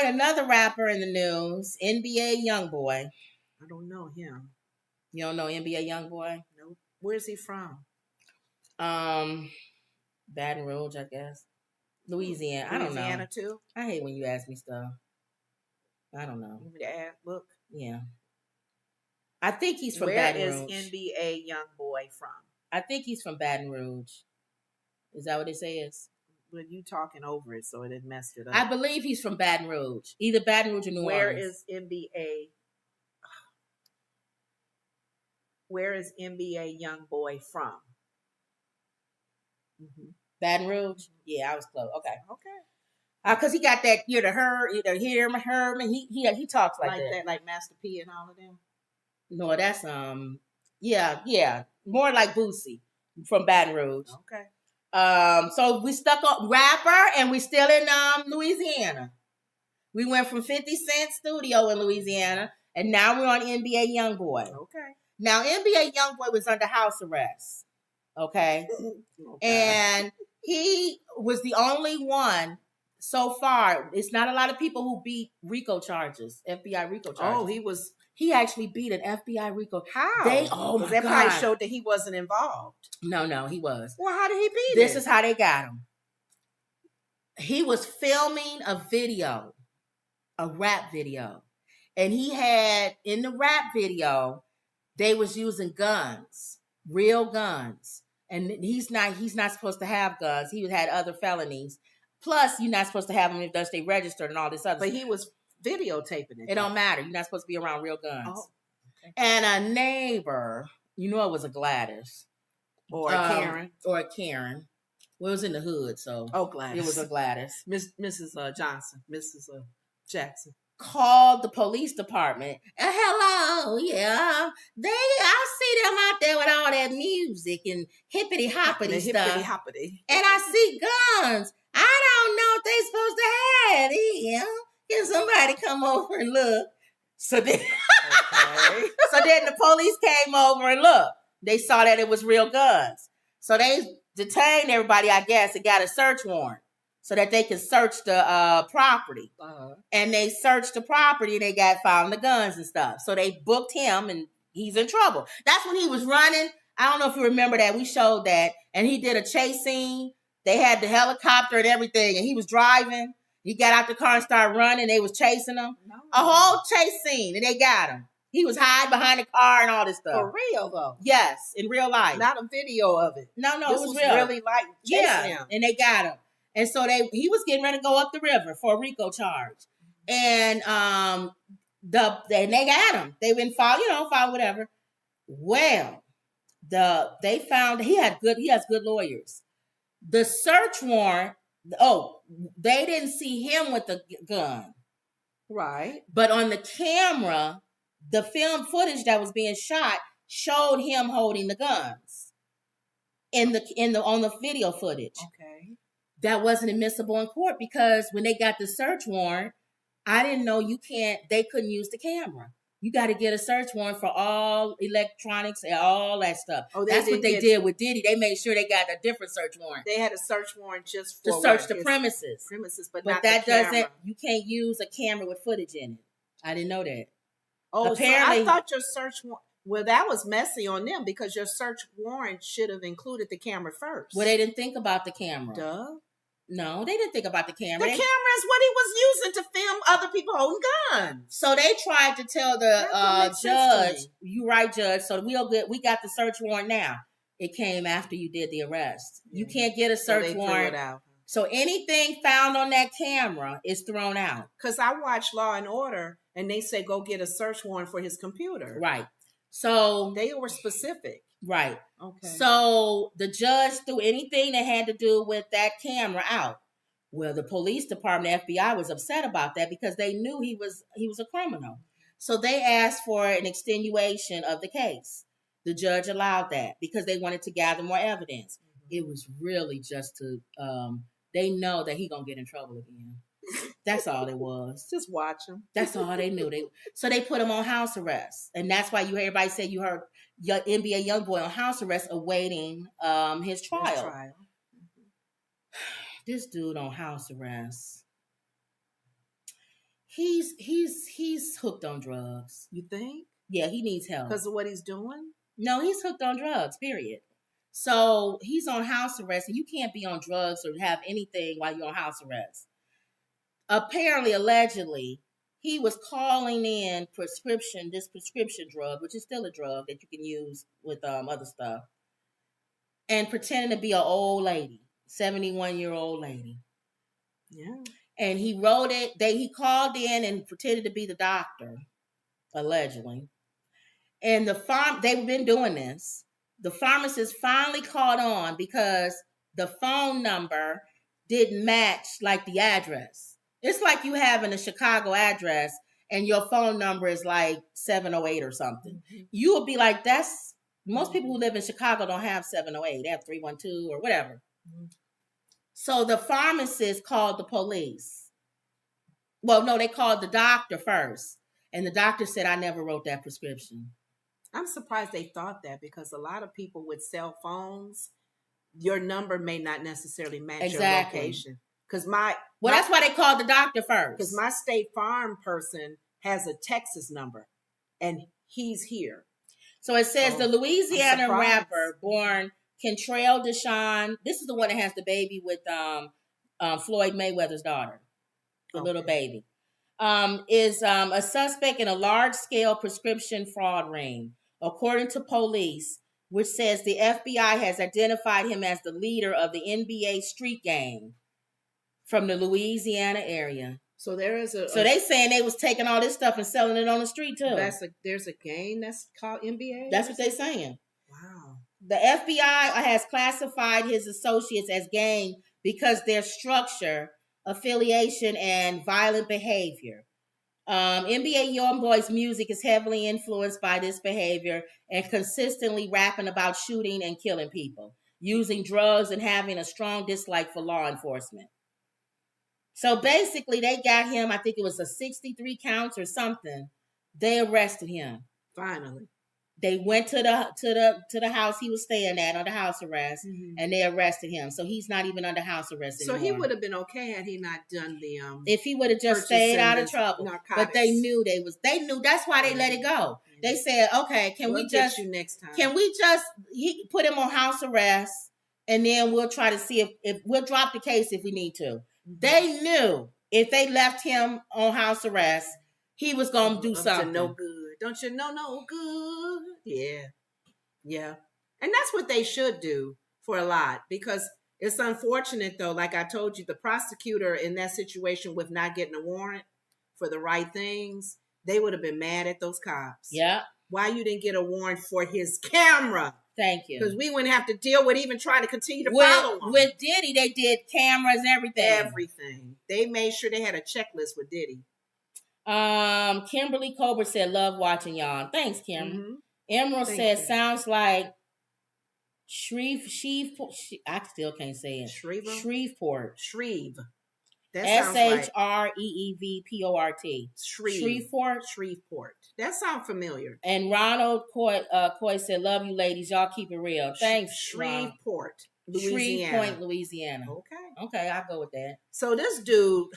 right, another rapper in the news, NBA YoungBoy. I don't know him. You don't know NBA YoungBoy? Nope. Where's he from? Baton Rouge, I guess. Louisiana. I don't know. Louisiana too. I hate when you ask me stuff. I don't know. You want me to add? Look. Yeah. I think he's from Where Baton is Rouge. NBA YoungBoy from? I think he's from Baton Rouge. Is that what it says? Well, you talking over it, so it messed it up. I believe he's from Baton Rouge. Either Baton Rouge or New Orleans. Where is NBA YoungBoy from? Mm-hmm. Baton Rouge? Yeah, I was close. Okay. Okay. Because he got that, Herman. He talks like that. Like Master P and all of them? No, that's, yeah. More like Boosie from Baton Rouge. Okay. So we stuck on rapper and we still in Louisiana. We went from 50 Cent studio in Louisiana and now we're on NBA YoungBoy. Okay. Now NBA YoungBoy was under house arrest. Okay. And he was the only one so far. It's not a lot of people who beat RICO charges, FBI RICO charges. Oh, he actually beat an FBI RICO. How? That probably showed that he wasn't involved. No, he was. Well, how did he beat This is how they got him. He was filming a rap video. And he had, in the rap video, they was using guns, real guns. And he's not supposed to have guns. He had other felonies. Plus, you're not supposed to have them if they registered and all this other stuff. But stuff. he was videotaping it. It don't matter. You're not supposed to be around real guns. Oh, okay. And a neighbor, it was a Gladys. Or a Karen. Or a Karen. Well, it was in the hood, so. Oh, Gladys. It was a Gladys. Mrs. Johnson. Mrs. Jackson. Called the police department. Hello, yeah. I see them out there with all that music and hippity hoppity stuff. Hippity hoppity. And I see guns. I don't know if they supposed to have it. Can somebody come over and look? So then, so then the police came over and looked. They saw that it was real guns. So they detained everybody, I guess, and got a search warrant so that they could search the property. And they searched the property and they found the guns and stuff. So they booked him and he's in trouble. That's when he was running. I don't know if you remember that. We showed that. And he did a chase scene. They had the helicopter and everything, and he was driving. He got out the car and started running. They was chasing him. No. A whole chase scene, and they got him. He was hiding behind the car and all this stuff. For real, though? Yes, in real life. Not a video of it. No, this it was real. Really like chasing him. And they got him. And so he was getting ready to go up the river for a RICO charge. And they got him. They went file whatever. Well, they found he has good lawyers. The search warrant, they didn't see him with the gun. Right. But on the camera, the film footage that was being shot showed him holding the guns on the video footage. Okay. That wasn't admissible in court because when they got the search warrant, I didn't know they couldn't use the camera. You got to get a search warrant for all electronics and all that stuff. Oh, that's what they did with Diddy. They made sure they got a different search warrant. They had a search warrant just for to search the premises. But not that the camera. You can't use a camera with footage in it. I didn't know that. Oh, apparently, so I thought your search warrant. Well, that was messy on them because your search warrant should have included the camera first. Well, they didn't think about the camera. Duh. No, they didn't think about the camera. The camera is what he was using to film other people holding guns. So they tried to tell the judge, "You right, judge. So we got the search warrant now. It came after you did the arrest. Yeah. You can't get a search warrant. So anything found on that camera is thrown out." Because I watched Law and Order, and they say go get a search warrant for his computer. Right. So they were specific. Right. Okay. So the judge threw anything that had to do with that camera out. Well, the police department, FBI, was upset about that because they knew he was a criminal. So they asked for an extenuation of the case. The judge allowed that because they wanted to gather more evidence. Mm-hmm. It was really just to they know that he gonna get in trouble again. That's all it was. Just watch him. That's all they knew. So they put him on house arrest, and that's why everybody said you heard NBA YoungBoy on house arrest awaiting his trial. Mm-hmm. This dude on house arrest. He's hooked on drugs. You think? Yeah, he needs help. Because of what he's doing? No, he's hooked on drugs, period. So he's on house arrest, and you can't be on drugs or have anything while you're on house arrest. Apparently, allegedly, he was calling in this prescription drug, which is still a drug that you can use with other stuff, and pretending to be an old lady, 71-year-old lady. Yeah. And he wrote it. He called in and pretended to be the doctor, allegedly. And they've been doing this. The pharmacist finally caught on because the phone number didn't match like the address. It's like you having a Chicago address and your phone number is like 708 or something. Mm-hmm. You would be like, most people who live in Chicago don't have 708. They have 312 or whatever. Mm-hmm. So the pharmacist called the police. Well, no, they called the doctor first. And the doctor said, I never wrote that prescription. I'm surprised they thought that, because a lot of people with cell phones, your number may not necessarily match your location. Because that's why they called the doctor first. Because my State Farm person has a Texas number, and he's here. So it says the Louisiana rapper born Kentrell Deshawn. This is the one that has the baby with Floyd Mayweather's daughter, the little baby. Is a suspect in a large-scale prescription fraud ring, according to police, which says the FBI has identified him as the leader of the NBA street gang from the Louisiana area. So there is So they saying they was taking all this stuff and selling it on the street too. There's a gang that's called NBA? That's what they're saying. Wow. The FBI has classified his associates as gang because their structure, affiliation, and violent behavior. NBA YoungBoy's music is heavily influenced by this behavior and consistently rapping about shooting and killing people, using drugs, and having a strong dislike for law enforcement. So basically, they got him. I think it was a 63 counts or something. They arrested him. Finally, they went to the house he was staying at under house arrest, and they arrested him. So he's not even under house arrest anymore. So he would have been okay had he not done the if he would have just stayed out of trouble. Narcotics. But they knew they knew that's why they let it go. They said, okay, we'll get you next time. He put him on house arrest, and then we'll try to see if we'll drop the case if we need to. They knew if they left him on house arrest, he was going to do something. No good. Don't you know no good? Yeah. Yeah. And that's what they should do for a lot, because it's unfortunate, though. Like I told you, the prosecutor in that situation with not getting a warrant for the right things, they would have been mad at those cops. Yeah. Why you didn't get a warrant for his camera? Thank you. Because we wouldn't have to deal with even trying to continue to follow him. With Diddy, they did cameras and everything. Everything. They made sure they had a checklist with Diddy. Kimberly Colbert said, love watching y'all. Thanks, Kim. Mm-hmm. Emerald said, sounds like Shreveport. I still can't say it. Shreveport. SHREEVPORT. Shreveport. That sounds familiar. And Ronald Coy said, love you ladies. Y'all keep it real. Thanks. Shreveport, Louisiana. Shreveport, Louisiana. Okay, I'll go with that. So this dude,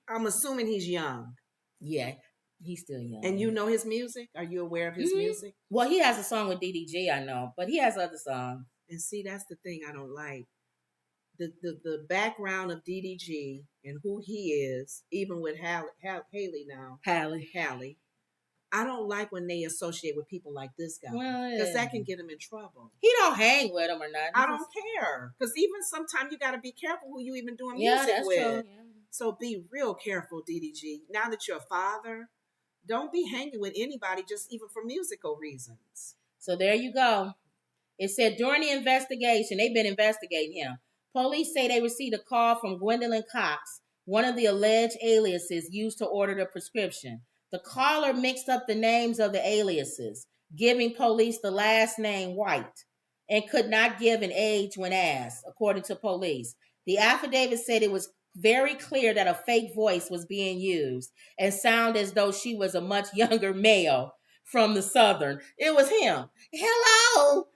I'm assuming he's young. Yeah, he's still young. And you know his music? Are you aware of his music? Well, he has a song with DDG, I know, but he has other songs. And see, that's the thing I don't like. The background of DDG and who he is, even with Haley now. Haley. I don't like when they associate with people like this guy. Because that can get him in trouble. He don't hang with him or nothing. I don't care. Because even sometimes you got to be careful who you even doing music with. True. Yeah. So be real careful, DDG. Now that you're a father, don't be hanging with anybody just even for musical reasons. So there you go. It said during the investigation, they've been investigating him. Police say they received a call from Gwendolyn Cox, one of the alleged aliases used to order the prescription. The caller mixed up the names of the aliases, giving police the last name White, and could not give an age when asked, according to police. The affidavit said it was very clear that a fake voice was being used and sounded as though she was a much younger male from the Southern. It was him. Hello,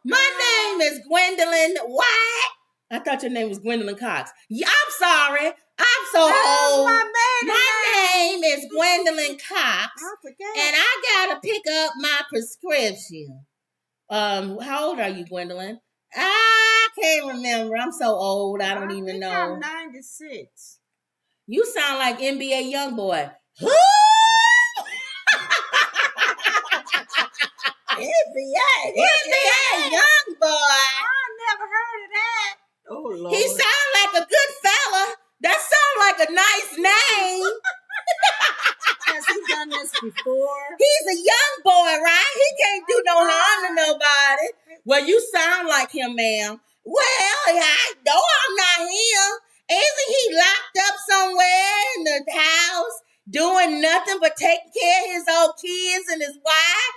my name is Gwendolyn White. I thought your name was Gwendolyn Cox. Yeah, I'm sorry. I'm so old. My is Gwendolyn Cox. I forget. And I gotta pick up my prescription. How old are you, Gwendolyn? I can't remember. I'm so old. I don't even know. I'm 96. You sound like NBA YoungBoy. NBA YoungBoy. I never heard of that. Oh Lord. He sound like a good fella. That sound like a nice name. Has he done this before? He's a young boy, right? He can't do no harm to nobody. Well, you sound like him, ma'am. Well, I know I'm not him. Isn't he locked up somewhere in the house doing nothing but taking care of his old kids and his wife?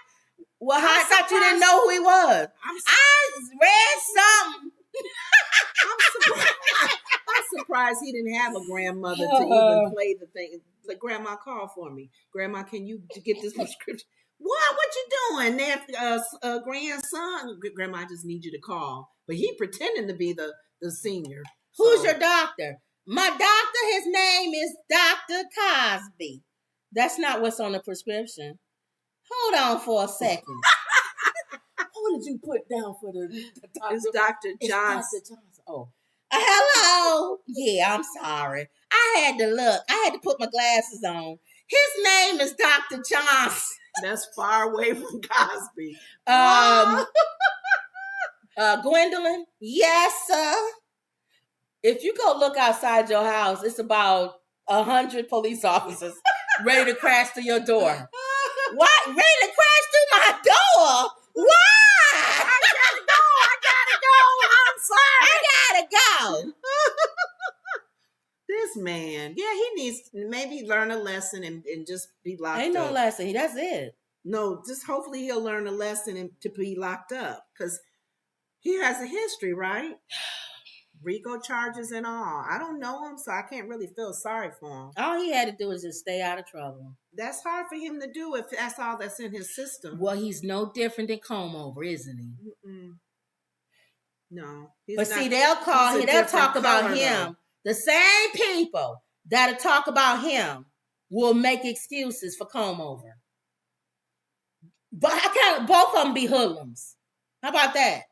Well, I thought you didn't know who he was. I read something. I'm surprised he didn't have a grandmother to even play the thing. Like, Grandma, call for me. Grandma, can you get this prescription? What you doing? That grandson? Grandma, I just need you to call. But he pretending to be the senior. Who's your doctor? My doctor, his name is Dr. Cosby. That's not what's on the prescription. Hold on for a second. What did you put down for the doctor? It's Dr. Johnson. Dr. Johnson. Oh. Hello. Yeah, I'm sorry. I had to look. I had to put my glasses on. His name is Dr. Johnson. That's far away from Cosby. Gwendolyn? Yes, sir. If you go look outside your house, it's about 100 police officers ready to crash through your door. What? Ready to crash through my door? Why? I gotta go. I'm sorry. I gotta go. This man, yeah, he needs to maybe learn a lesson and just be locked up. Ain't no lesson. That's it. No, just hopefully he'll learn a lesson and to be locked up because he has a history, right? RICO charges and all. I don't know him, so I can't really feel sorry for him. All he had to do is just stay out of trouble. That's hard for him to do if that's all that's in his system. Well, he's no different than Comb Over, isn't he? Mm-mm. No. But see, they'll talk about him. The same people that'll talk about him will make excuses for Comb Over. But both of them be hoodlums. How about that?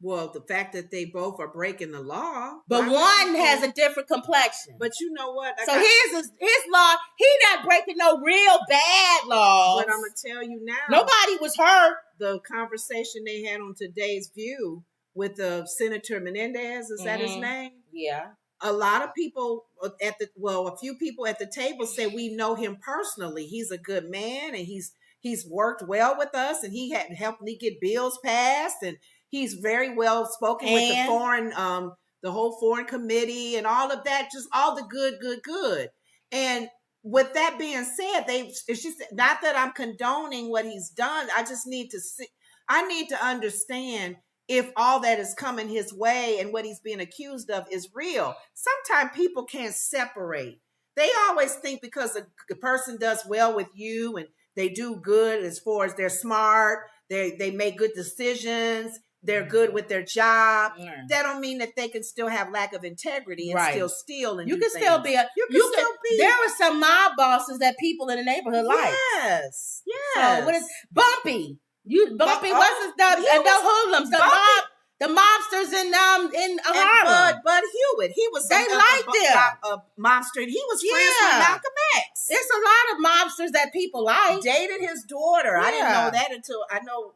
Well, the fact that they both are breaking the law. But one has a different complexion. But you know what? So his law, he not breaking no real bad laws. But I'm going to tell you now. Nobody was hurt. The conversation they had on Today's View with the Senator Menendez, is that his name? Yeah. A lot of people a few people at the table say we know him personally. He's a good man and he's worked well with us and he had helped me get bills passed and he's very well spoken with the whole foreign committee and all of that, just all the good. And with that being said, it's just not that I'm condoning what he's done. I just need to understand if all that is coming his way and what he's being accused of is real. Sometimes people can't separate. They always think because a person does well with you and they do good as far as they're smart, they make good decisions, they're good with their job. That don't mean that they can still have lack of integrity and still steal and you can still be there are some mob bosses that people in the neighborhood like. Yes. So what is Bumpy? Bumpy wasn't the hoodlums, the mobsters in Harlem. Bud Hewitt, he was a mobster. He was friends with Malcolm X. There's a lot of mobsters that people like. Dated his daughter. Yeah. I didn't know that until I know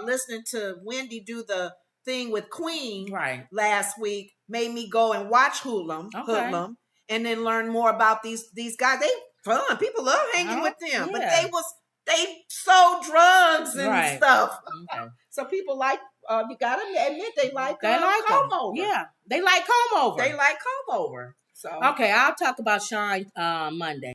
listening to Wendy do the thing with Queen last week made me go and watch Hoodlum, and then learn more about these guys. They fun. People love hanging with them, but they sold drugs and stuff. Okay. So people like, you gotta admit they like Comb Over. Yeah, they like Comb Over. They like Comb Over. So okay, I'll talk about Sean Monday.